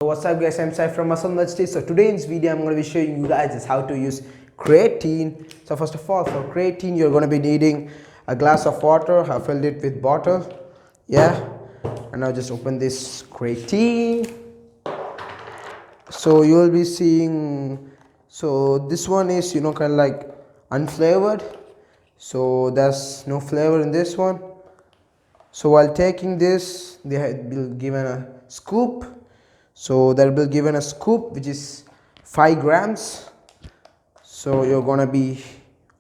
What's up guys, I'm Sai from Assam University. So today in this video I'm going to be showing you guys is how to use creatine. So first of all, for creatine you're going to be needing a glass of water. I filled it with bottle, yeah, and now just open this creatine. So you will be seeing, so this one is kind of like unflavored, so there's no flavor in this one. So while taking this, they have been given a scoop. So there will be given a scoop which is 5 grams. So you're gonna be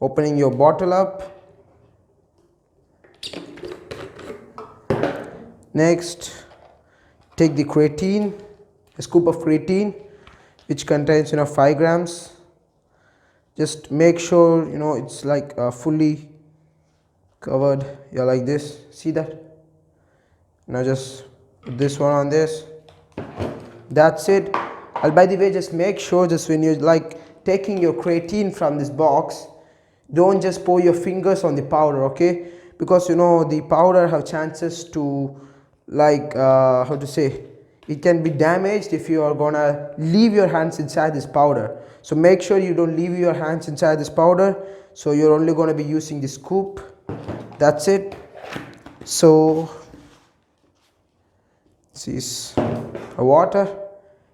opening your bottle up. Next, take the creatine, a scoop of creatine, which contains 5 grams. Just make sure it's like fully covered. Yeah, like this. See that? Now just put this one on this. That's it. And by the way, just make sure, just when you're like taking your creatine from this box, don't just pour your fingers on the powder, okay? Because the powder have chances to like how to say, it can be damaged if you are gonna leave your hands inside this powder. So make sure you don't leave your hands inside this powder. So you're only gonna be using the scoop. That's it. So this is a water,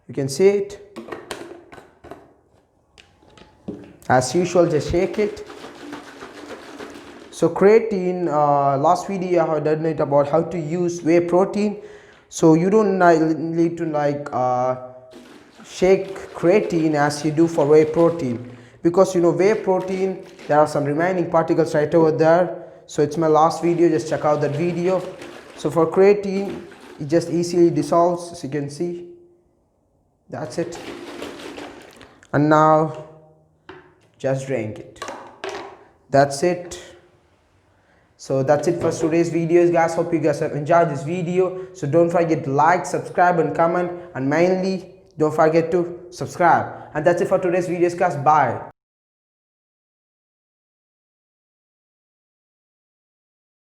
you can see it. As usual, just shake it. So creatine, last video I have done it about how to use whey protein. So you don't need to like shake creatine as you do for whey protein, because whey protein, there are some remaining particles right over there. So it's my last video, just check out that video. So for creatine, it just easily dissolves, as you can see. That's it. And now just drink it. That's it. So that's it for today's videos, guys. Hope you guys have enjoyed this video. So don't forget to like, subscribe and comment, and mainly don't forget to subscribe. And that's it for today's videos, guys. Bye.